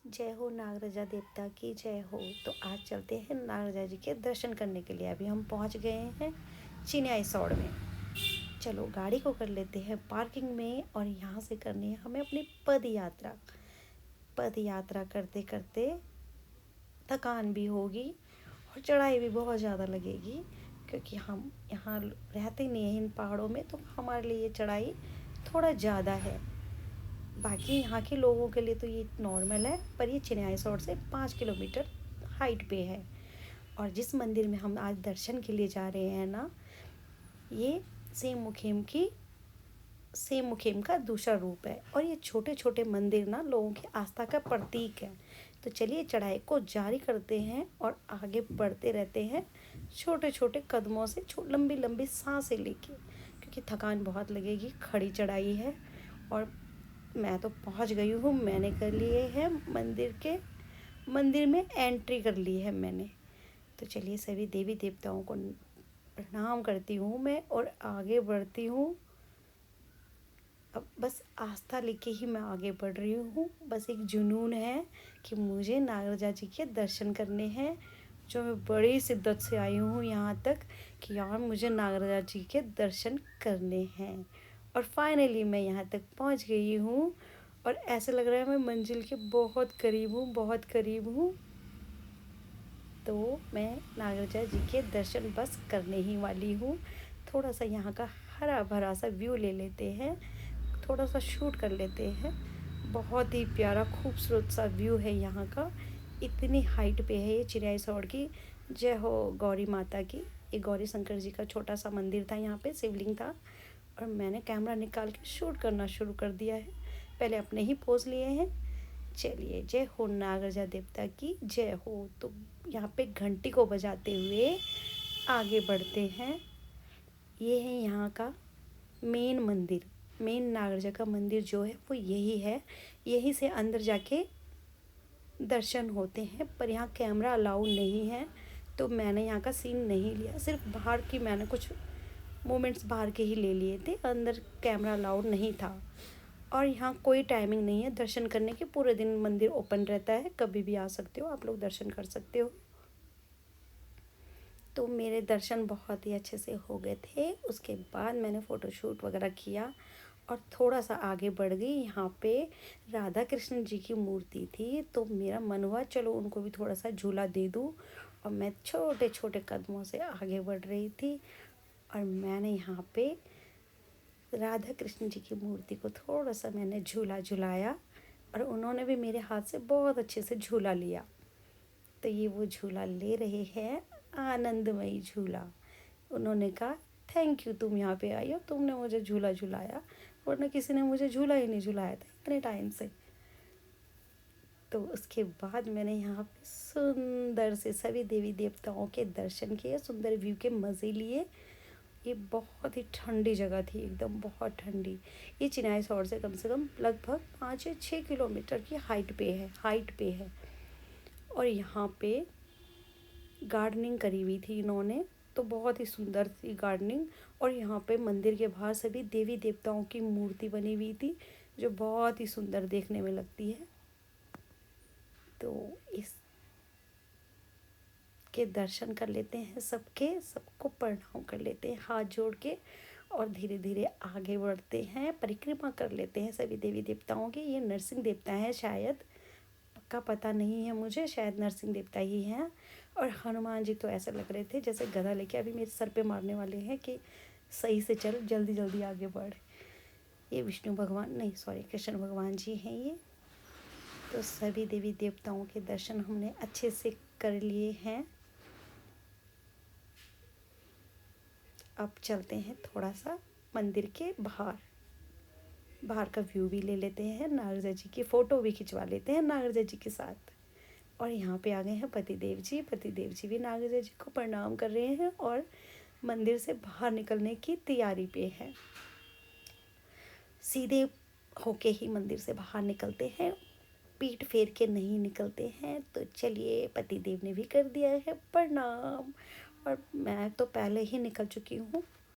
जय हो नागराजा देवता की जय हो। तो आज चलते हैं नागराजा जी के दर्शन करने के लिए। अभी हम पहुंच गए हैं चिन्याई सौड़ में। चलो गाड़ी को कर लेते हैं पार्किंग में और यहाँ से करनी है हमें अपनी पद यात्रा। पद यात्रा करते करते थकान भी होगी और चढ़ाई भी बहुत ज़्यादा लगेगी, क्योंकि हम यहाँ रहते नहीं हैं इन पहाड़ों में, तो हमारे लिए चढ़ाई थोड़ा ज़्यादा है। बाकी यहाँ के लोगों के लिए तो ये नॉर्मल है, पर ये चिन्याई सौड़ से 5 किलोमीटर हाइट पे है। और जिस मंदिर में हम आज दर्शन के लिए जा रहे हैं ना, ये सेम मुखेम का दूसरा रूप है। और ये छोटे छोटे मंदिर ना लोगों की आस्था का प्रतीक है। तो चलिए चढ़ाई को जारी करते हैं और आगे बढ़ते रहते हैं छोटे छोटे कदमों से, लंबी लंबी सांसें लेके, क्योंकि थकान बहुत लगेगी, खड़ी चढ़ाई है। और मैं तो पहुंच गई हूँ, मैंने कर लिए हैं मंदिर में एंट्री कर ली है मैंने। तो चलिए सभी देवी देवताओं को प्रणाम करती हूँ मैं और आगे बढ़ती हूँ। अब बस आस्था लेके ही मैं आगे बढ़ रही हूँ। बस एक जुनून है कि मुझे नागराजा जी के दर्शन करने हैं, जो मैं बड़ी शिद्दत से आई हूँ यहाँ तक कि यार मुझे नागराजा जी के दर्शन करने हैं। और फाइनली मैं यहाँ तक पहुँच गई हूँ और ऐसा लग रहा है मैं मंजिल के बहुत करीब हूँ, बहुत करीब हूँ। तो मैं नागराजा जी के दर्शन बस करने ही वाली हूँ। थोड़ा सा यहाँ का हरा भरा सा व्यू ले लेते हैं, थोड़ा सा शूट कर लेते हैं। बहुत ही प्यारा खूबसूरत सा व्यू है यहाँ का। इतनी हाइट पे है ये चिन्याई सौड़ की। जय हो गौरी माता की। ये गौरी शंकर जी का छोटा सा मंदिर था, यहाँ पे शिवलिंग था और मैंने कैमरा निकाल के शूट करना शुरू कर दिया है। पहले अपने ही पोज लिए हैं। चलिए जय हो नागराजा देवता की जय हो। तो यहाँ पे घंटी को बजाते हुए आगे बढ़ते हैं। ये है यहाँ का मेन मंदिर। मेन नागराजा का मंदिर जो है वो यही है। यहीं से अंदर जाके दर्शन होते हैं, पर यहाँ कैमरा अलाउ नहीं है, तो मैंने यहाँ का सीन नहीं लिया। सिर्फ बाहर की मैंने कुछ मोमेंट्स बाहर के ही ले लिए थे, अंदर कैमरा अलाउड नहीं था। और यहाँ कोई टाइमिंग नहीं है दर्शन करने की, पूरे दिन मंदिर ओपन रहता है, कभी भी आ सकते हो आप लोग, दर्शन कर सकते हो। तो मेरे दर्शन बहुत ही अच्छे से हो गए थे। उसके बाद मैंने फ़ोटोशूट वगैरह किया और थोड़ा सा आगे बढ़ गई। यहाँ पे राधा कृष्ण जी की मूर्ति थी, तो मेरा मन हुआ चलो उनको भी थोड़ा सा झूला दे दूँ। और मैं छोटे छोटे कदमों से आगे बढ़ रही थी और मैंने यहाँ पे राधा कृष्ण जी की मूर्ति को थोड़ा सा मैंने झूला झुलाया और उन्होंने भी मेरे हाथ से बहुत अच्छे से झूला लिया। तो ये वो झूला ले रहे हैं, आनंदमयी झूला। उन्होंने कहा थैंक यू, तुम यहाँ पे आई हो, तुमने मुझे झूला झुलाया, वरना किसी ने मुझे झूला ही नहीं झुलाया था इतने टाइम से। तो उसके बाद मैंने यहाँ पे सुंदर से सभी देवी देवताओं के दर्शन किए, सुंदर व्यू के मज़े लिए। ये बहुत ही ठंडी जगह थी, एकदम बहुत ठंडी। ये चिन्याई सौड़ से कम लगभग 5 या 6 किलोमीटर की हाइट पे है। और यहाँ पे गार्डनिंग करी हुई थी इन्होंने, तो बहुत ही सुंदर थी गार्डनिंग। और यहाँ पे मंदिर के बाहर सभी देवी देवताओं की मूर्ति बनी हुई थी, जो बहुत ही सुंदर देखने में लगती है। तो इस के दर्शन कर लेते हैं, सबको प्रणाम कर लेते हैं हाथ जोड़ के और धीरे धीरे आगे बढ़ते हैं। परिक्रमा कर लेते हैं सभी देवी देवताओं की। ये नरसिंह देवता है शायद, पक्का पता नहीं है मुझे, शायद नरसिंह देवता ही हैं। और हनुमान जी तो ऐसे लग रहे थे जैसे गदा लेके अभी मेरे सर पे मारने वाले हैं कि सही से चल, जल्दी जल्दी आगे बढ़। ये विष्णु भगवान नहीं, सॉरी, कृष्ण भगवान जी हैं ये। तो सभी देवी देवताओं के दर्शन हमने अच्छे से कर लिए हैं। अब चलते हैं थोड़ा सा मंदिर के बाहर का व्यू भी ले लेते हैं, नागराजा जी की फ़ोटो भी खिंचवा लेते हैं नागराजा जी के साथ। और यहाँ पे आ गए हैं पतिदेव जी भी नागराजा जी को प्रणाम कर रहे हैं और मंदिर से बाहर निकलने की तैयारी पे हैं। सीधे होके ही मंदिर से बाहर निकलते हैं, पीठ फेर के नहीं निकलते हैं। तो चलिए, पतिदेव ने भी कर दिया है प्रणाम और मैं तो पहले ही निकल चुकी हूँ।